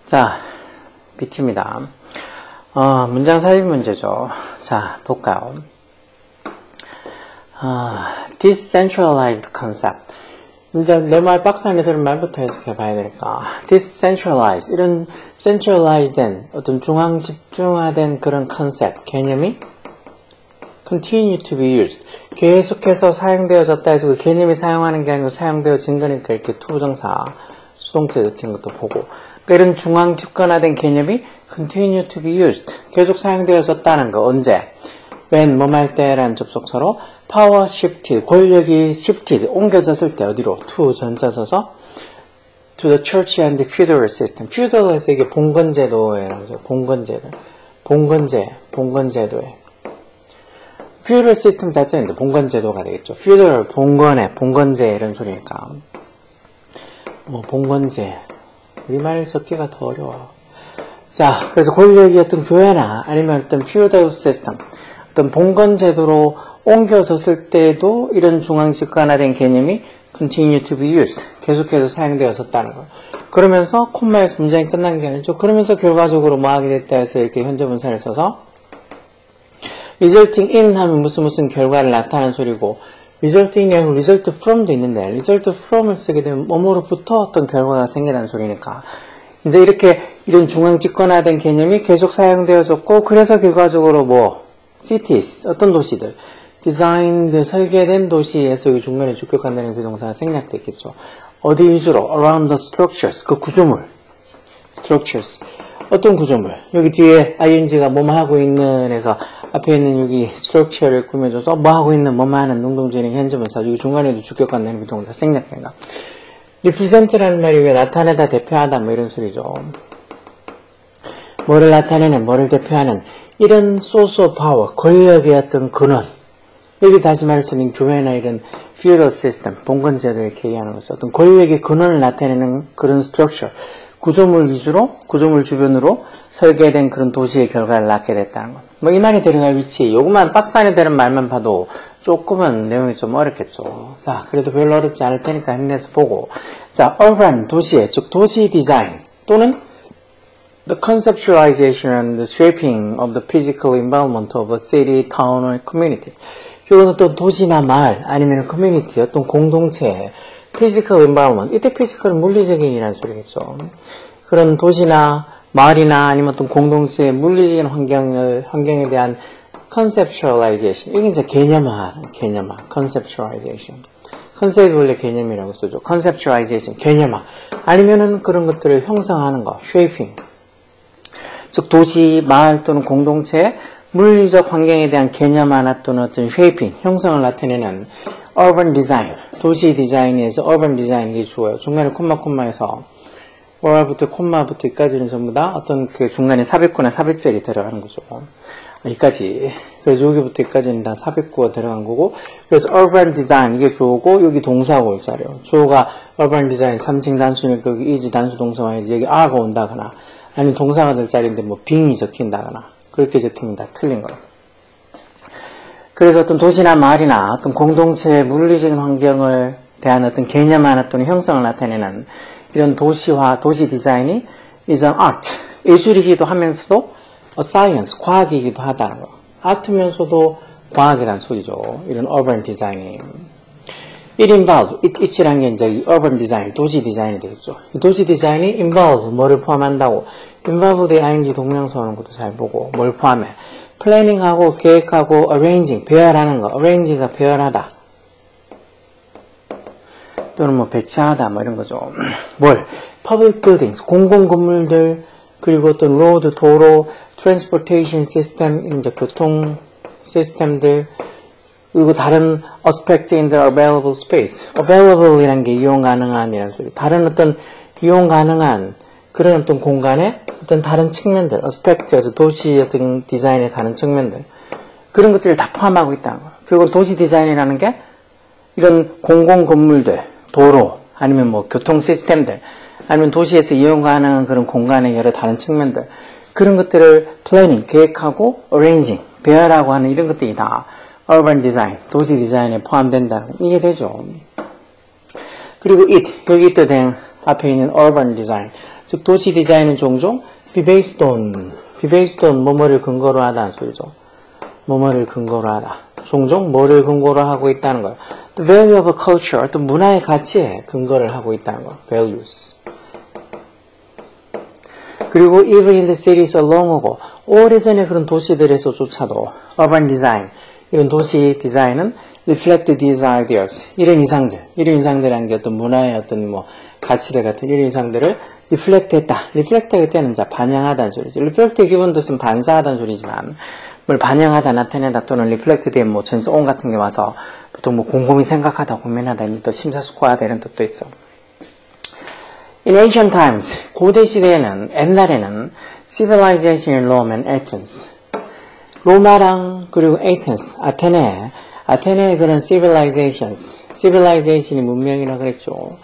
자, BT입니다. 문장 삽입 문제죠. 자, 볼까요? Decentralized concept. 이제 내 말 박스 안에 들은 말부터 해석해 봐야 되니까. Decentralized. 이런 centralized된 어떤 중앙 집중화된 그런 컨셉, 개념이 continue to be used. 계속해서 사용되어졌다 해서 그 개념이 사용하는 게 아니고 사용되어진 거니까 이렇게 투부정사, 수동태 적힌 것도 보고. 이런 중앙 집권화된 개념이 continue to be used. 계속 사용되어졌다는 거. 언제? when, 뭐할 때라는 접속사로 power shifted, 권력이 shifted, 옮겨졌을 때 어디로? to 전쳐져서 to the church and the feudal system. feudal에서 이게 봉건제도라고 하죠. 봉건제도에. feudal system 자체는 이제 봉건제도가 되겠죠. feudal, 봉건제 이런 소리니까. 뭐 봉건제. 우리말 적기가 더 어려워. 자, 그래서 권력이 어떤 교회나 아니면 어떤 feudal system, 어떤 봉건제도로 옮겨졌을 때도 이런 중앙 집권화된 개념이 continue to be used. 계속해서 사용되었었다는 거예요. 그러면서 콤마에서 문장이 끝난 게 아니죠. 그러면서 결과적으로 뭐 하게 됐다 해서 이렇게 현재 분사를 써서 resulting in 하면 무슨 결과를 나타내는 소리고 resulting이 아니고 result from도 있는데 result from을 쓰게 되면 뭐뭐로부터 어떤 결과가 생기는 소리니까 이제 이렇게 이런 중앙 집권화된 개념이 계속 사용되어졌고 그래서 결과적으로 뭐 cities 어떤 도시들 designed 설계된 도시에서 여기 중간에 주격한다는 비동사가 생략됐겠죠. 어디 위주로 around the structures 그 구조물 structures 어떤 구조물 여기 뒤에 ing가 뭐뭐 하고 있는 해서 앞에 있는 여기 structure를 꾸며줘서 뭐 하고 있는 뭐뭐 하는 능동적인 현재분사 여기 중간에도 주격한다는 비동사 생략된다. represent라는 말이 왜 나타내다 대표하다 뭐 이런 소리죠. 뭐를 나타내는 뭐를 대표하는 이런 source of power 권력의 어떤 근원 여기 다시 말해서는 교회나 이런 feudal system 봉건제도 이렇게 얘기하는 거죠. 어떤 권력의 근원을 나타내는 그런 structure 구조물 위주로 구조물 주변으로 설계된 그런 도시의 결과를 낳게 됐다는 것. 뭐 이 말이 들어갈 위치 요것만 박스 안에 되는 말만 봐도 조금은 내용이 좀 어렵겠죠. 자 그래도 별로 어렵지 않을 테니까 힘내서 보고 자 urban 도시의 즉 도시 디자인 또는 the conceptualization and the shaping of the physical environment of a city, town or community. 이건 어떤 도시나 마을 아니면 커뮤니티 어떤 공동체의 physical environment 이때 physical은 물리적인이라는 소리겠죠. 그런 도시나 마을이나 아니면 어떤 공동체의 물리적인 환경에 대한 conceptualization 이게 이제 개념화 conceptualization 컨셉이 원래 개념이라고 쓰죠. conceptualization 개념화 아니면은 그런 것들을 형성하는 거 shaping 즉 도시, 마을 또는 공동체의 물리적 환경에 대한 개념화나 또는 어떤 shaping, 형성을 나타내는 urban design, 도시 디자인에서 urban design이 주어요. 중간에 콤마에서 or부터 콤마부터 여기까지는 전부 다 어떤 그 중간에 삽입구나 삽입절이 들어가는 거죠. 여기까지. 그래서 여기부터 여기까지는 다 삽입구가 들어간 거고 그래서 urban design 이게 주어고 여기 동사가 올 자리요. 주어가 urban design 3층 단수니까 여기 is 단수 동사가 이제 여기 are가 온다거나 아니면 동사가 될 자리인데 뭐 being이 적힌다거나 그렇게 적히면 다 틀린 거예요. 그래서 어떤 도시나 마을이나 어떤 공동체의 물리적인 환경을 대한 어떤 개념화나 또는 형성을 나타내는 이런 도시화, 도시 디자인이 is an art, 예술이기도 하면서도 a science, 과학이기도 하다는 거. 아트면서도 과학이라는 소리죠. 이런 urban 디자인이. It involve, it이라는 게 이제 urban design, 도시 디자인이 되겠죠. 이 도시 디자인이 involve, 뭐를 포함한다고? involve the ing 동명사 오는 것도 잘 보고, 뭘 포함해? 플래닝하고, 계획하고, arranging, 배열하는 거. arrange가 배열하다. 또는 뭐 배치하다, 뭐 이런 거죠. 뭘? public buildings, 공공건물들, 그리고 어떤 road, 도로, transportation system, 이제 교통 시스템들, 그리고 다른 aspect in the available space. available 이란 게 이용 가능한 이란 소리. 다른 어떤 이용 가능한 그런 어떤 공간에 어떤 다른 측면들, aspect에서 도시 어떤 디자인의 다른 측면들. 그런 것들을 다 포함하고 있다는 거예요. 그리고 도시 디자인이라는 게 이런 공공 건물들, 도로, 아니면 뭐 교통 시스템들, 아니면 도시에서 이용 가능한 그런 공간의 여러 다른 측면들. 그런 것들을 planning, 계획하고 arranging, 배열하고 하는 이런 것들이 다 urban design, 도시 디자인에 포함된다는 이게 되죠. 그리고 여기 또 앞에 있는 urban design, 즉 도시 디자인은 종종 be based on 뭐뭐를 근거로 하다는 소리죠. 뭐뭐를 근거로 하다. 종종 뭐를 근거로 하고 있다는 거예요. The value of a culture, 어떤 문화의 가치에 근거를 하고 있다는 거예요. values. 그리고 even in the cities along하고 오래전에 그런 도시들에서조차도 urban design, 이런 도시 디자인은 reflect these ideas, 이런 이상들이라는 게 어떤 문화의 어떤 뭐 가치들 같은 이런 이상들을 reflect했다. reflect할 때는 반영하다는 소리죠. reflect의 기본 뜻은 반사하다는 소리지만 뭘 반영하다, 나타내다 또는 reflect된 뭐 전소온 같은 게 와서 보통 뭐 곰곰이 생각하다, 고민하다 이런 또 심사숙고하다 이런 뜻도 있어. In ancient times, 고대 시대에는 옛날에는 civilization in Rome and Athens, 로마랑 그리고 Athens, 아테네의 그런 civilization이 문명이라 그랬죠.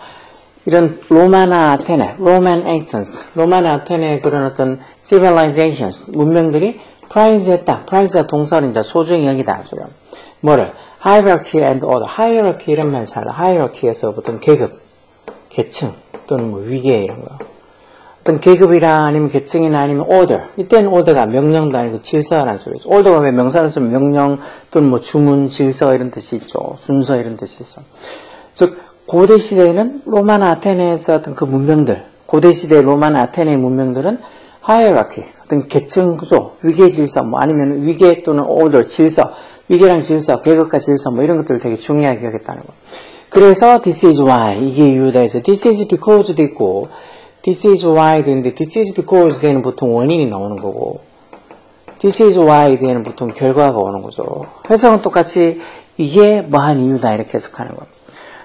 이런 로마나 아테네, Roman Athens, 로마나 아테네의 그런 어떤 civilizations, 문명들이 prize했다. prize가 동사로 이제 소중히 여기다. 뭐를? hierarchy and order. hierarchy 이런 말 잘, hierarchy에서 어떤 계급, 계층 또는 뭐 위계 이런 거. 어떤 계급이나 아니면 계층이나 아니면 order. 이때는 order가 명령도 아니고 질서라는 소리죠. order가 왜 명사를 쓰면 명령 또는 뭐 주문, 질서 이런 뜻이 있죠. 순서 이런 뜻이 있어. 즉 고대 시대에는 로마나 아테네에서 어떤 그 문명들, 고대 시대 로마나 아테네의 문명들은 hierarchy, 어떤 계층 구조, 위계 질서, 뭐 아니면 위계 또는 order, 질서, 위계랑 질서, 계급과 질서, 뭐 이런 것들을 되게 중요하게 여겼다는 거. 그래서 this is why, 이게 이유다 해서 this is because도 있고, this is why도 있는데 this is because 뒤에는 보통 원인이 나오는 거고, this is why 뒤에는 보통 결과가 오는 거죠. 해석은 똑같이 이게 뭐한 이유다 이렇게 해석하는 거.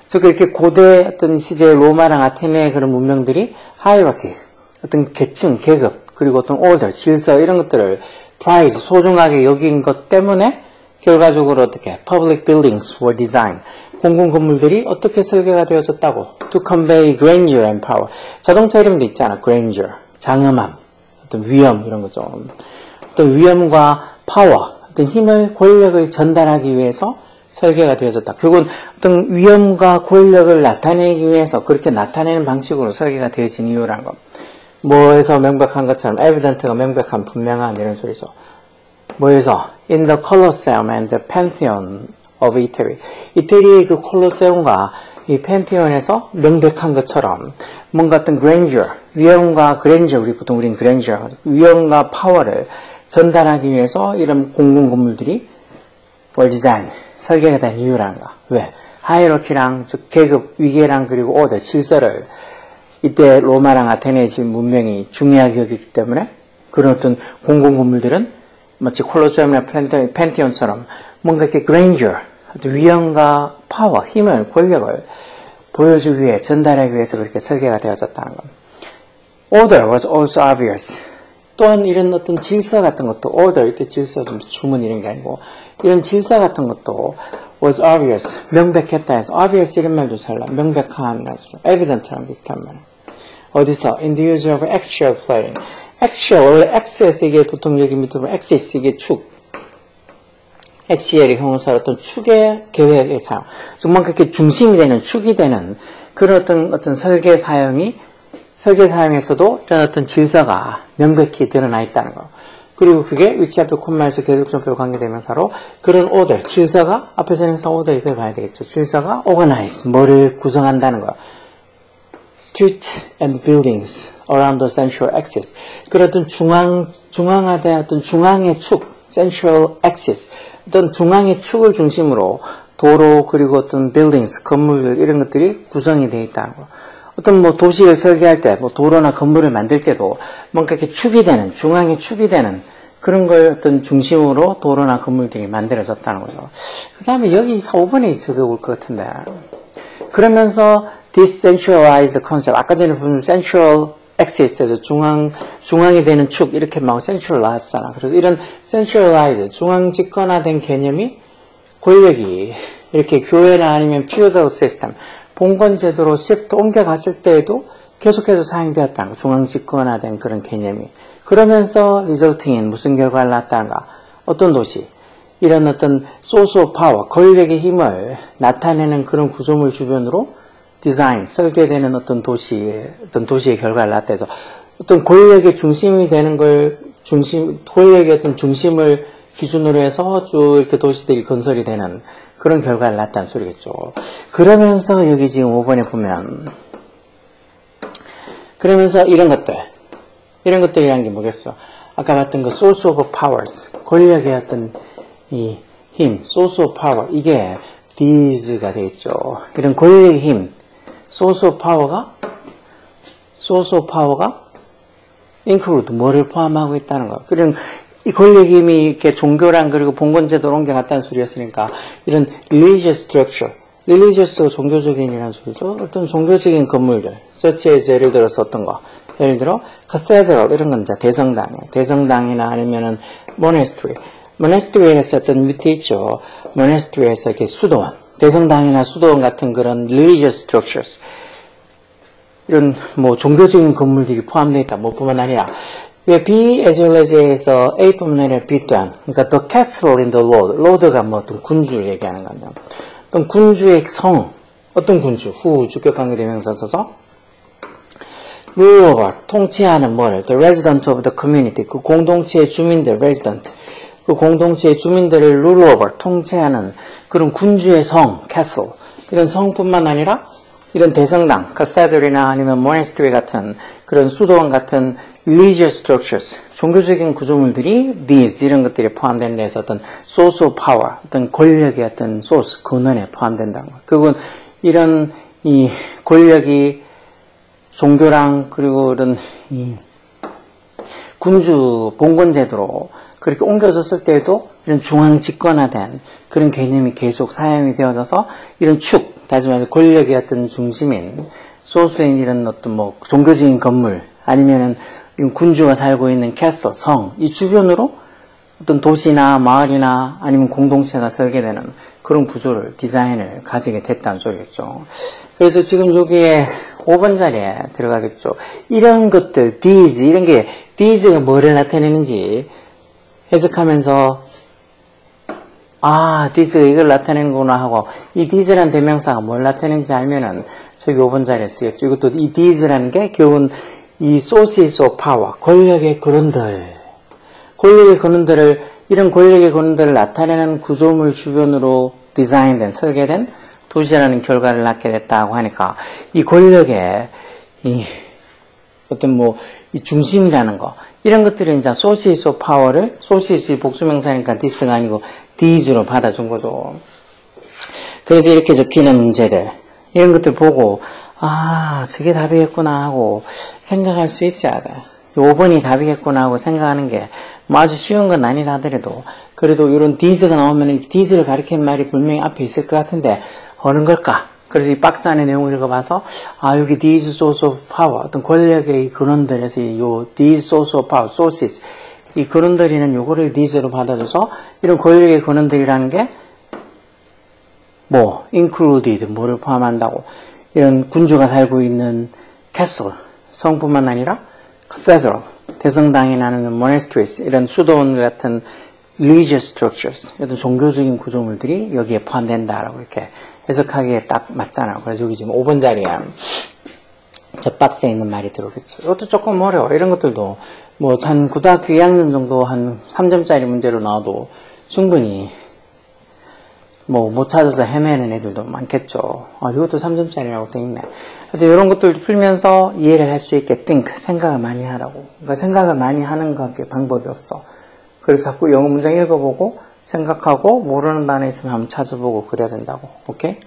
즉 이렇게 고대 어떤 시대의 로마랑 아테네의 그런 문명들이 hierarchy, 어떤 계층, 계급, 그리고 어떤 order, 질서 이런 것들을 prize, 소중하게 여긴 것 때문에 결과적으로 어떻게 public buildings were designed, 공공 건물들이 어떻게 설계가 되어졌다고 to convey grandeur and power. 자동차 이름도 있잖아. grandeur, 장엄함, 어떤 위엄 이런 거죠. 어떤 위엄과 파워, 어떤 힘을, 권력을 전달하기 위해서 설계가 되어졌다. 결국은 어떤 위엄과 권력을 나타내기 위해서 그렇게 나타내는 방식으로 설계가 되어진 이유라는 거. 뭐에서 명백한 것처럼 evident가 명백한, 분명한 이런 소리죠. 뭐에서? In the Colosseum and the Pantheon of Italy. 이태리의 그 콜로세움과 이 펜테온에서 명백한 것처럼 뭔가 어떤 grandeur, 위엄과 grandeur, 우린 grandeur, 위엄과 파워를 전달하기 위해서 이런 공공 건물들이 were designed, 설계가 된 이유라는 거. 왜? 하이어르키랑, 즉 계급, 위계랑 그리고 order, 질서를 이때 로마랑 아테네의 문명이 중요하게 여기기 때문에 그런 어떤 공공 건물들은 마치 콜로세움이나 펜테온처럼 뭔가 이렇게 grandeur, 위엄과 파워, 힘을, 권력을 보여주기 위해, 전달하기 위해서 그렇게 설계가 되어졌다는 것. Order was also obvious. 또한 이런 어떤 질서 같은 것도, order, 이때 질서 좀 주문 이런 게 아니고, 이런 질서 같은 것도 was obvious, 명백했다 해서, obvious 이런 말도 잘 나, 명백한, evident랑 비슷한 말. 어디서? In the use of axial plane. axial, 원래 axis, 이게 보통 여기 밑에 보면 axis, 이게 축. axial의 형용사로 어떤 축의 계획의 사용. 즉, 뭔가 이렇게 중심이 되는, 축이 되는 그런 어떤 설계 사용에서도 이런 어떤 질서가 명백히 드러나 있다는 거. 그리고 그게 위치 앞에 콤마에서 계속적표 관계대명사로 그런 order, 질서가, 앞에서 해서 order 이걸 봐야 되겠죠. 질서가 organize, 뭐를 구성한다는 거. street and buildings around the central axis. 그런 어떤 중앙화된 어떤 중앙의 축, central axis. 어떤 중앙의 축을 중심으로 도로 그리고 어떤 buildings, 건물들 이런 것들이 구성이 되어 있다는 거. 어떤 뭐 도시를 설계할 때, 뭐 도로나 건물을 만들 때도 뭔가 이렇게 축이 되는, 중앙에 축이 되는 그런 걸 어떤 중심으로 도로나 건물들이 만들어졌다는 거죠. 그 다음에 여기 5번에 있어도 올 것 같은데. 그러면서 decentralized concept. 아까 전에 보면 central axis에서 중앙이 되는 축, 이렇게 막 central 나왔잖아. 그래서 이런 centralized, 중앙 집권화된 개념이 권력이 이렇게 교회나 아니면 feudal system, 봉건 제도로 shift 옮겨갔을 때에도 계속해서 사용되었다는 거. 중앙 집권화된 그런 개념이. 그러면서 resulting in 무슨 결과를 낳았다는가? 어떤 도시? 이런 어떤 소스 오브 파워, 권력의 힘을 나타내는 그런 구조물 주변으로 디자인, 설계되는 어떤 도시의 결과를 나타내서 어떤 권력의 중심이 되는 권력의 어떤 중심을 기준으로 해서 쭉 이렇게 도시들이 건설이 되는 그런 결과를 나타낸 소리겠죠. 그러면서 여기 지금 5번에 보면, 그러면서 이런 것들이라는 게 뭐겠어? 아까 봤던 그 source of powers, 권력의 어떤 이 힘, source of power, 이게 these가 되겠죠. 이런 권력의 힘, source of power가 include 뭐를 포함하고 있다는 거. 그런 이 권력의 힘이 이렇게 종교랑 그리고 봉건제도로 옮겨갔다는 소리였으니까 이런 religious structure, religious가 종교적인이라는 소리죠. 어떤 종교적인 건물들, such as 예를 들어서 어떤 거, 예를 들어 cathedral 이런 건 이제 대성당이나 아니면은 monastery에서 어떤 밑에 있죠. monastery에서 이렇게 수도원, 대성당이나 수도원 같은 그런 religious structures, 이런 뭐 종교적인 건물들이 포함되어 있다. 뭐뿐만 아니라 B as well as에서 A뿐만 아니라 B 또한, 그러니까 the castle in the lord가 뭐 어떤 군주를 얘기하는 건데요. 어떤 군주의 성, 어떤 군주, 후 주격관계 대명사 써서 rule over, 통치하는 뭐를, the resident of the community, 그 공동체의 주민들, resident, 그 공동체의 주민들을 rule over, 통치하는 그런 군주의 성, castle, 이런 성뿐만 아니라 이런 대성당, cathedral이나 아니면 monastery 같은 그런 수도원 같은 religious structures, 종교적인 구조물들이 these, 이런 것들이 포함된 데서 어떤 source of power, 어떤 권력의 어떤 source, 근원에 포함된다는 거. 그건 이런 이 권력이 종교랑 그리고 이런 이 군주 봉건제도로 그렇게 옮겨졌을 때에도 이런 중앙 집권화된 그런 개념이 계속 사용이 되어져서 이런 축, 다시 말해서 권력의 어떤 중심인 소스인 이런 어떤 뭐 종교적인 건물 아니면은 군주가 살고 있는 캐슬, 성, 이 주변으로 어떤 도시나 마을이나 아니면 공동체가 설계되는 그런 구조를, 디자인을 가지게 됐다는 소리겠죠. 그래서 지금 여기에 5번 자리에 들어가겠죠. 이런 것들, these, 이런 게, these가 뭐를 나타내는지 해석하면서, 아, these가 이걸 나타내는구나 하고, 이 these라는 대명사가 뭘 나타내는지 알면은, 저기 5번 자리에 쓰겠죠. 이것도 이 these라는 게 결국은 이 sources of power, 권력의 근원들을, 이런 권력의 근원들을 나타내는 구조물 주변으로 디자인된, 설계된 도시라는 결과를 낳게 됐다고 하니까, 이 권력의, 이, 어떤 뭐, 이 중심이라는 거, 이런 것들을 이제 sources of power를, sources 복수명사니까 this가 아니고 these로 받아준 거죠. 그래서 이렇게 적히는 문제들, 이런 것들 보고, 아, 저게 답이겠구나 하고 생각할 수 있어야 돼. 5번이 답이겠구나 하고 생각하는 게 뭐 아주 쉬운 건 아니다 하더라도 그래도 이런 these가 나오면 이 these를 가리키는 말이 분명히 앞에 있을 것 같은데 어느 걸까? 그래서 이 박스 안의 내용을 읽어봐서 아, 여기 these source of power, 어떤 권력의 근원들에서 요 these source of power, sources, 이 근원들이는 요거를 these로 받아줘서 이런 권력의 근원들이라는 게 뭐 included, 뭐를 포함한다고, 이런 군주가 살고 있는 castle, 성뿐만 아니라 cathedral, 대성당이나 아니면 monasteries, 이런 수도원 같은 religious structures, 어떤 종교적인 구조물들이 여기에 포함된다라고 이렇게 해석하기에 딱 맞잖아요. 그래서 여기 지금 5번 자리에 저 박스에 있는 말이 들어오겠죠. 이것도 조금 어려워. 이런 것들도 뭐 한 고등학교 2학년 정도 한 3점짜리 문제로 나와도 충분히 뭐 못 찾아서 헤매는 애들도 많겠죠. 아, 이것도 3점짜리라고 돼 있네. 그래서 이런 것들 풀면서 이해를 할 수 있게 think, 생각을 많이 하라고. 그러니까 생각을 많이 하는 것밖에 방법이 없어. 그래서 자꾸 영어 문장 읽어보고 생각하고 모르는 단어 있으면 한번 찾아보고 그래야 된다고. 오케이?